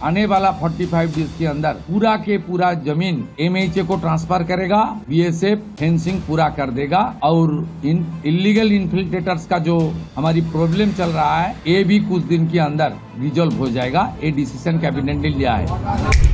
आने वाला 45 डेज के अंदर पूरा के पूरा जमीन MHA को ट्रांसफर करेगा, BSF फेंसिंग पूरा कर देगा और इन इलीगल इन्फिल्ट्रेटर्स का जो हमारी प्रॉब्लम चल रहा है ये भी कुछ दिन के अंदर रिजॉल्व हो जाएगा। ये डिसीजन कैबिनेट ने लिया है।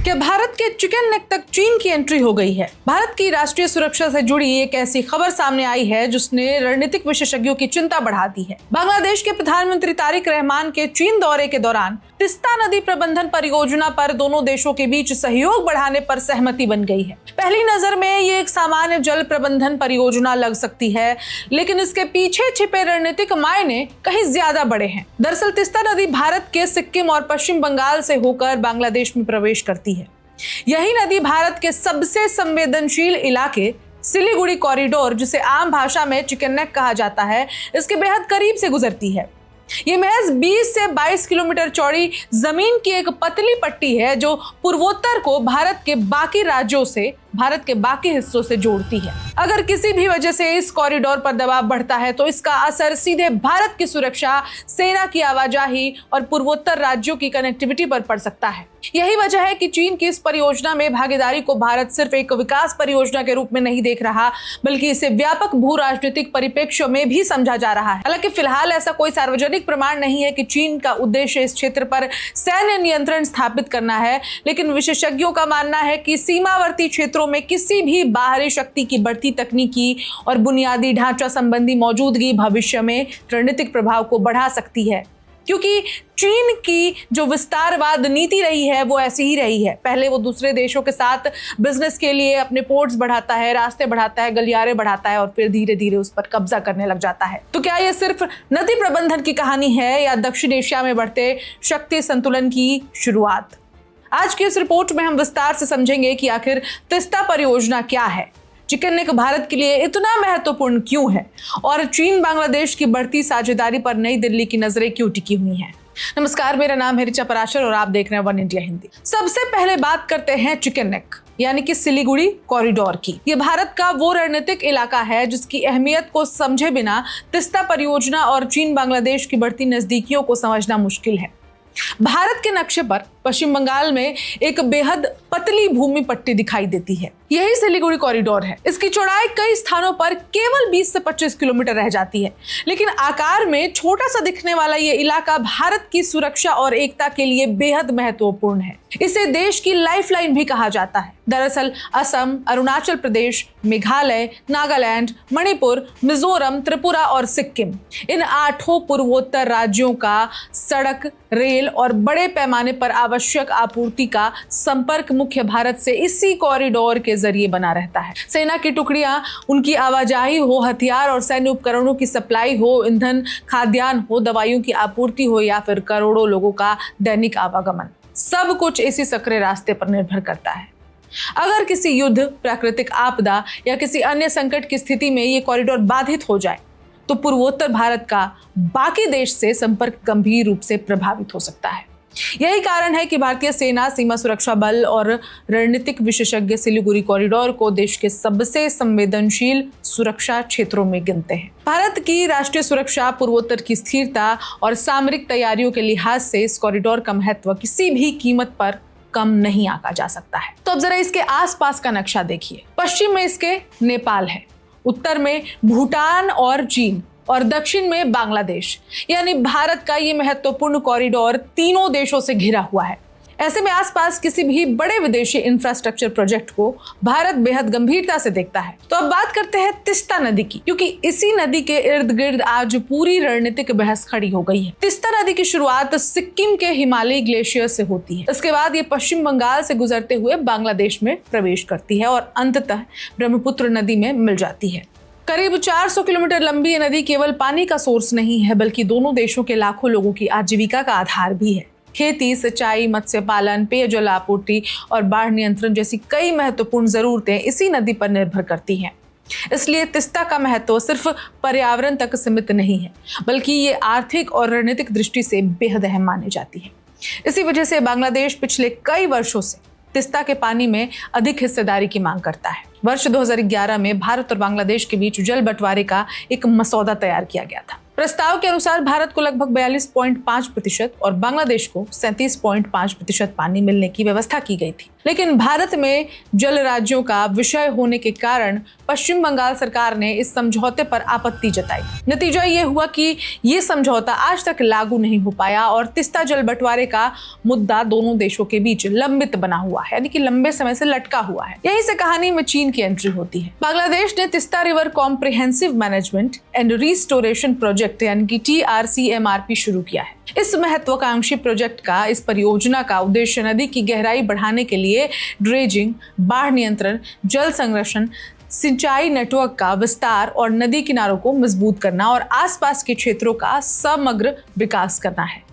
क्या भारत के चिकन नेक तक चीन की एंट्री हो गई है? भारत की राष्ट्रीय सुरक्षा से जुड़ी एक ऐसी खबर सामने आई है जिसने रणनीतिक विशेषज्ञों की चिंता बढ़ा दी है। बांग्लादेश के प्रधानमंत्री तारिक रहमान के चीन दौरे के दौरान तिस्ता नदी प्रबंधन परियोजना पर दोनों देशों के बीच सहयोग बढ़ाने पर सहमति बन गई है। पहली नजर में ये एक सामान्य जल प्रबंधन परियोजना लग सकती है, लेकिन इसके पीछे छिपे रणनीतिक मायने कहीं ज्यादा बड़े हैं। दरअसल तिस्ता नदी भारत के सिक्किम और पश्चिम बंगाल से होकर बांग्लादेश में प्रवेश करती है। यही नदी भारत के सबसे संवेदनशील इलाके सिलीगुड़ी कॉरिडोर, जिसे आम भाषा में चिकन नेक कहा जाता है, इसके बेहद करीब से गुजरती है। ये महज 20 से 22 किलोमीटर चौड़ी जमीन की एक पतली पट्टी है जो पूर्वोत्तर को भारत के बाकी राज्यों से, भारत के बाकी हिस्सों से जोड़ती है। अगर किसी भी वजह से इस कॉरिडोर पर दबाव बढ़ता है तो इसका असर सीधे भारत की सुरक्षा, सेना की आवाजाही और पूर्वोत्तर राज्यों की कनेक्टिविटी पर पड़ सकता है। यही वजह है कि चीन की इस परियोजना में भागीदारी को भारत सिर्फ एक विकास परियोजना के रूप में नहीं देख रहा, बल्कि इसे व्यापक भू राजनीतिक परिप्रेक्ष्य में भी समझा जा रहा है। हालांकि फिलहाल ऐसा कोई सार्वजनिक प्रमाण नहीं है कि चीन का उद्देश्य इस क्षेत्र पर सैन्य नियंत्रण स्थापित करना है, लेकिन विशेषज्ञों का मानना है कि सीमावर्ती क्षेत्रों में किसी भी बाहरी शक्ति की बढ़ती तकनीकी और बुनियादी ढांचा संबंधी मौजूदगी भविष्य में रणनीतिक प्रभाव को बढ़ा सकती है, क्योंकि चीन की जो विस्तारवाद नीति रही है वो ऐसी ही रही है। पहले वो दूसरे देशों के साथ बिजनेस के लिए अपने पोर्ट्स बढ़ाता है, रास्ते बढ़ाता है, गलियारे बढ़ाता है और फिर धीरे धीरे उस पर कब्जा करने लग जाता है। तो क्या ये सिर्फ नदी प्रबंधन की कहानी है या दक्षिण एशिया में बढ़ते शक्ति संतुलन की शुरुआत? आज की इस रिपोर्ट में हम विस्तार से समझेंगे कि आखिर तिस्ता परियोजना क्या है, चिकन नेक भारत के लिए इतना महत्वपूर्ण क्यों है और चीन बांग्लादेश की बढ़ती साझेदारी पर नई दिल्ली की नजरें क्यों टिकी हुई हैं। नमस्कार, मेरा नाम है ऋचा पराशर और आप देख रहे हैं वन इंडिया हिंदी। सबसे पहले बात करते हैं चिकन नेक यानी कि सिलीगुड़ी कॉरिडोर की। ये भारत का वो रणनीतिक इलाका है जिसकी अहमियत को समझे बिना तिस्ता परियोजना और चीन बांग्लादेश की बढ़ती नजदीकियों को समझना मुश्किल है। भारत के नक्शे पर पश्चिम बंगाल में एक बेहद पतली भूमि पट्टी दिखाई देती है, यही सिलीगुड़ी कॉरिडोर है। इसकी चौड़ाई कई स्थानों पर केवल 20 से 25 किलोमीटर रह जाती है, लेकिन आकार में छोटा सा दिखने वाला ये इलाका भारत की सुरक्षा और एकता के लिए बेहद महत्वपूर्ण है। इसे देश की लाइफलाइन भी कहा जाता है। दरअसल असम, अरुणाचल प्रदेश, मेघालय, नागालैंड, मणिपुर, मिजोरम, त्रिपुरा और सिक्किम, इन 8 पूर्वोत्तर राज्यों का सड़क, रेल और बड़े पैमाने पर आवश्यक आपूर्ति का संपर्क मुख्य भारत से इसी कॉरिडोर के जरिए बना रहता है। सेना की टुकड़ियां, उनकी आवाजाही हो, हथियार और सैन्य उपकरणों की सप्लाई हो, ईंधन, खाद्यान्न हो, दवाइयों की आपूर्ति हो या फिर करोड़ों लोगों का दैनिक आवागमन, सब कुछ इसी सकरे रास्ते पर निर्भर करता है। अगर किसी युद्ध, प्राकृतिक आपदा या किसी अन्य संकट की स्थिति में ये कॉरिडोर बाधित हो जाए तो पूर्वोत्तर भारत का बाकी देश से संपर्क गंभीर रूप से प्रभावित हो सकता है। यही कारण है कि भारतीय सेना, सीमा सुरक्षा बल और रणनीतिक विशेषज्ञ सिलीगुड़ी कॉरिडोर को देश के सबसे संवेदनशील सुरक्षा क्षेत्रों में गिनते हैं। भारत की राष्ट्रीय सुरक्षा, पूर्वोत्तर की स्थिरता और सामरिक तैयारियों के लिहाज से इस कॉरिडोर का महत्व किसी भी कीमत पर कम नहीं आंका जा सकता है। तो अब जरा इसके आसपास का नक्शा देखिए। पश्चिम में इसके नेपाल है, उत्तर में भूटान और चीन और दक्षिण में बांग्लादेश। यानी भारत का ये महत्वपूर्ण कॉरिडोर तीनों देशों से घिरा हुआ है। ऐसे में आसपास किसी भी बड़े विदेशी इंफ्रास्ट्रक्चर प्रोजेक्ट को भारत बेहद गंभीरता से देखता है। तो अब बात करते हैं तिस्ता नदी की, क्योंकि इसी नदी के इर्द गिर्द आज पूरी रणनीतिक बहस खड़ी हो गई है। तिस्ता नदी की शुरुआत सिक्किम के हिमालयी ग्लेशियर से होती है। इसके बाद ये पश्चिम बंगाल से गुजरते हुए बांग्लादेश में प्रवेश करती है और अंततः ब्रह्मपुत्र नदी में मिल जाती है। करीब 400 किलोमीटर लंबी ये नदी केवल पानी का सोर्स नहीं है, बल्कि दोनों देशों के लाखों लोगों की आजीविका का आधार भी है। खेती, सिंचाई, मत्स्य पालन, पेयजल आपूर्ति और बाढ़ नियंत्रण जैसी कई महत्वपूर्ण जरूरतें इसी नदी पर निर्भर करती हैं। इसलिए तिस्ता का महत्व सिर्फ पर्यावरण तक सीमित नहीं है, बल्कि ये आर्थिक और रणनीतिक दृष्टि से बेहद अहम मानी जाती है। इसी वजह से बांग्लादेश पिछले कई वर्षों से तिस्ता के पानी में अधिक हिस्सेदारी की मांग करता है। वर्ष 2011 में भारत और बांग्लादेश के बीच जल बंटवारे का एक मसौदा तैयार किया गया था। प्रस्ताव के अनुसार भारत को लगभग 42.5% और बांग्लादेश को 37.5% पानी मिलने की व्यवस्था की गई थी। लेकिन भारत में जल राज्यों का विषय होने के कारण पश्चिम बंगाल सरकार ने इस समझौते पर आपत्ति जताई। नतीजा ये हुआ कि ये समझौता आज तक लागू नहीं हो पाया और तीस्ता जल बंटवारे का मुद्दा दोनों देशों के बीच लंबित बना हुआ है, यानी कि लंबे समय से लटका हुआ है। यहीं से कहानी में चीन की एंट्री होती है। बांग्लादेश ने Teesta river comprehensive management and restoration project यानी कि TRCMRP शुरू किया है। इस महत्वाकांक्षी प्रोजेक्ट का इस परियोजना का उद्देश्य नदी की गहराई बढ़ाने के लिए ड्रेजिंग, बाढ़ नियंत्रण, जल संरक्षण, सिंचाई नेटवर्क का विस्तार और नदी किनारों को मजबूत करना और आसपास के क्षेत्रों का समग्र विकास करना है।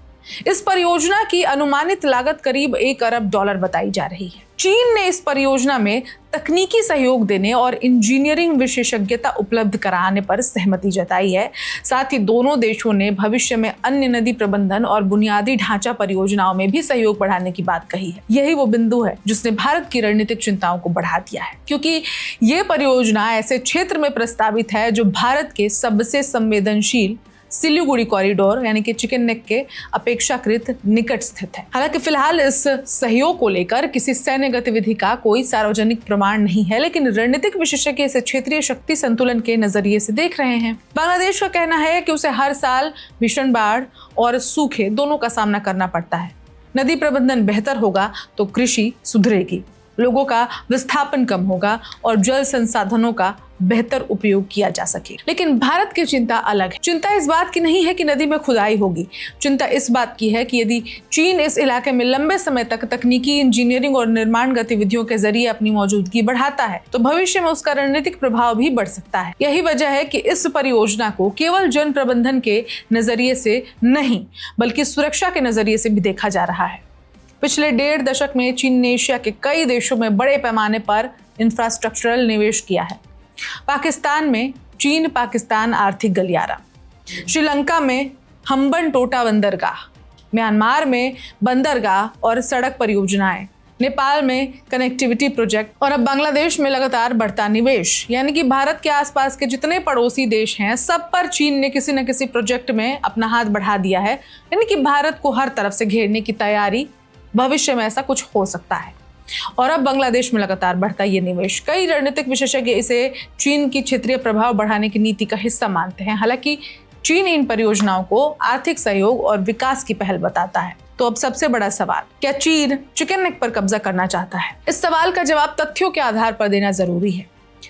इस परियोजना की अनुमानित लागत करीब $1 अरब बताई जा रही है। चीन ने इस परियोजना में तकनीकी सहयोग देने और इंजीनियरिंग विशेषज्ञता उपलब्ध कराने पर सहमति जताई है। साथ ही दोनों देशों ने भविष्य में अन्य नदी प्रबंधन और बुनियादी ढांचा परियोजनाओं में भी सहयोग बढ़ाने की बात कही है। यही वो बिंदु है जिसने भारत की रणनीतिक चिंताओं को बढ़ा दिया है, क्योंकि ये परियोजना ऐसे क्षेत्र में प्रस्तावित है जो भारत के सबसे संवेदनशील सिलीगुड़ी कॉरिडोर यानी कि चिकन नेक के अपेक्षाकृत निकट स्थित है। हालांकि फिलहाल इस सहयोग को लेकर किसी सैन्य गतिविधि का कोई सार्वजनिक प्रमाण नहीं है, लेकिन रणनीतिक विशेषज्ञ इसे क्षेत्रीय शक्ति संतुलन के नजरिए से देख रहे हैं। बांग्लादेश का कहना है कि उसे हर साल भीषण बाढ़ और सूखे दोनों का सामना करना पड़ता है। नदी प्रबंधन बेहतर होगा तो कृषि सुधरेगी, लोगों का विस्थापन कम होगा और जल संसाधनों का बेहतर उपयोग किया जा सके। लेकिन भारत की चिंता अलग है। चिंता इस बात की नहीं है कि नदी में खुदाई होगी, चिंता इस बात की है कि यदि चीन इस इलाके में लंबे समय तक तकनीकी, इंजीनियरिंग और निर्माण गतिविधियों के जरिए अपनी मौजूदगी बढ़ाता है तो भविष्य में उसका रणनीतिक प्रभाव भी बढ़ सकता है। यही वजह है कि इस परियोजना को केवल जन प्रबंधन के नजरिए से नहीं बल्कि सुरक्षा के नजरिए से भी देखा जा रहा है। पिछले 1.5 दशक में चीन ने एशिया के कई देशों में बड़े पैमाने पर इंफ्रास्ट्रक्चरल निवेश किया है। पाकिस्तान में चीन पाकिस्तान आर्थिक गलियारा, श्रीलंका में हम्बन टोटा बंदरगाह, म्यांमार में बंदरगाह और सड़क परियोजनाएं, नेपाल में कनेक्टिविटी प्रोजेक्ट और अब बांग्लादेश में लगातार बढ़ता निवेश। यानी कि भारत के आसपास के जितने पड़ोसी देश हैं सब पर चीन ने किसी न किसी प्रोजेक्ट में अपना हाथ बढ़ा दिया है। यानी कि भारत को हर तरफ से घेरने की तैयारी, भविष्य में ऐसा कुछ हो सकता है। और अब बांग्लादेश में लगातार बढ़ता ये निवेश, कई रणनीतिक विशेषज्ञ इसे चीन की क्षेत्रीय प्रभाव बढ़ाने की नीति का हिस्सा मानते हैं। हालांकि चीन इन परियोजनाओं को आर्थिक सहयोग और विकास की पहल बताता है। तो अब सबसे बड़ा सवाल, क्या चीन चिकन नेक पर कब्जा करना चाहता है? इस सवाल का जवाब तथ्यों के आधार पर देना जरूरी है।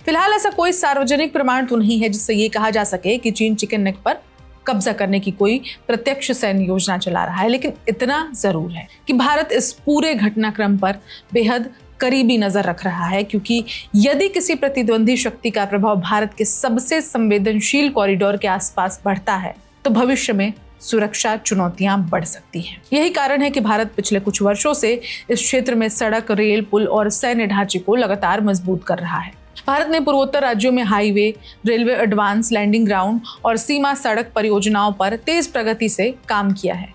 फिलहाल ऐसा कोई सार्वजनिक प्रमाण तो नहीं है जिससे ये कहा जा सके कि चीन चिकन नेक पर कब्जा करने की कोई प्रत्यक्ष सैन्य योजना चला रहा है, लेकिन इतना जरूर है कि भारत इस पूरे घटनाक्रम पर बेहद करीबी नजर रख रहा है, क्योंकि यदि किसी प्रतिद्वंदी शक्ति का प्रभाव भारत के सबसे संवेदनशील कॉरिडोर के आसपास बढ़ता है तो भविष्य में सुरक्षा चुनौतियां बढ़ सकती हैं। यही कारण है कि भारत पिछले कुछ वर्षों से इस क्षेत्र में सड़क, रेल, पुल और सैन्य ढांचे को लगातार मजबूत कर रहा है। भारत ने पूर्वोत्तर राज्यों में highway, railway advance landing ground और सीमा सड़क परियोजनाओं पर तेज प्रगति से काम किया है।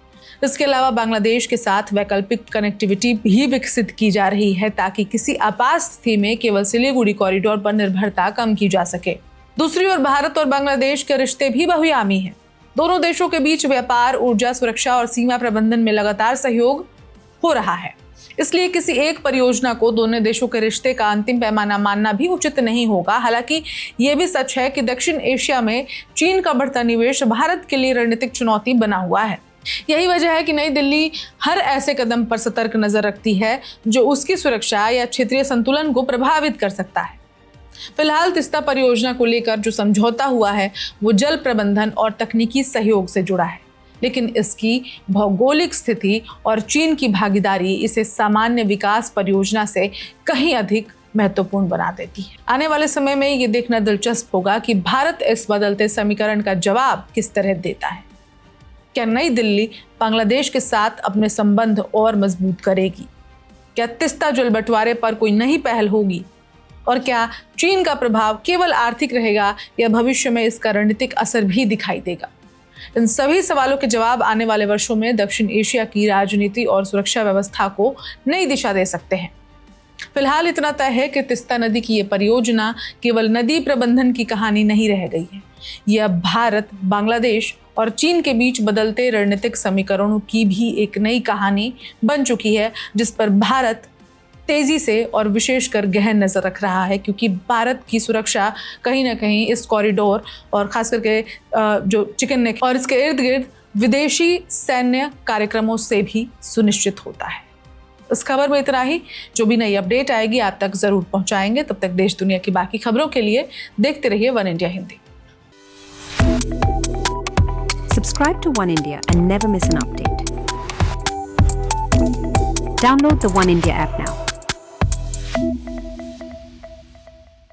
इसके अलावा बांग्लादेश के साथ वैकल्पिक कनेक्टिविटी भी विकसित की जा रही है ताकि किसी आपात स्थिति में केवल सिलीगुड़ी कॉरिडोर पर निर्भरता कम की जा सके। दूसरी ओर भारत और बांग्लादेश के रिश्ते भी बहुआयामी हैं। दोनों देशों के बीच व्यापार, ऊर्जा, सुरक्षा और सीमा प्रबंधन में लगातार सहयोग हो रहा है। इसलिए किसी एक परियोजना को दोनों देशों के रिश्ते का अंतिम पैमाना मानना भी उचित नहीं होगा। हालांकि ये भी सच है कि दक्षिण एशिया में चीन का बढ़ता निवेश भारत के लिए रणनीतिक चुनौती बना हुआ है। यही वजह है कि नई दिल्ली हर ऐसे कदम पर सतर्क नजर रखती है जो उसकी सुरक्षा या क्षेत्रीय संतुलन को प्रभावित कर सकता है। फिलहाल तीस्ता परियोजना को लेकर जो समझौता हुआ है वो जल प्रबंधन और तकनीकी सहयोग से जुड़ा है, लेकिन इसकी भौगोलिक स्थिति और चीन की भागीदारी इसे सामान्य विकास परियोजना से कहीं अधिक महत्वपूर्ण बना देती है। आने वाले समय में ये देखना दिलचस्प होगा कि भारत इस बदलते समीकरण का जवाब किस तरह देता है। क्या नई दिल्ली बांग्लादेश के साथ अपने संबंध और मजबूत करेगी? क्या तीस्ता जल बंटवारे पर कोई नई पहल होगी? और क्या चीन का प्रभाव केवल आर्थिक रहेगा या भविष्य में इसका रणनीतिक असर भी दिखाई देगा? इन सभी सवालों के जवाब आने वाले वर्षों में दक्षिण एशिया की राजनीति और सुरक्षा व्यवस्था को नई दिशा दे सकते हैं। फिलहाल इतना तय है कि तीस्ता नदी की ये परियोजना केवल नदी प्रबंधन की कहानी नहीं रह गई है। यह अब भारत, बांग्लादेश और चीन के बीच बदलते रणनीतिक समीकरणों की भी एक नई कहानी बन चुकी है, जिस पर भारत तेजी से और विशेषकर गहन नजर रख रहा है, क्योंकि भारत की सुरक्षा कहीं ना कहीं इस कॉरिडोर और खास करके जो चिकन नेक और इसके इर्द गिर्द विदेशी सैन्य कार्यक्रमों से भी सुनिश्चित होता है। इस खबर में इतना ही। जो भी नई अपडेट आएगी आप तक जरूर पहुंचाएंगे। तब तक देश दुनिया की बाकी खबरों के लिए देखते रहिए one India Hindi. Subscribe to One India and never miss an update. Download the One India app now.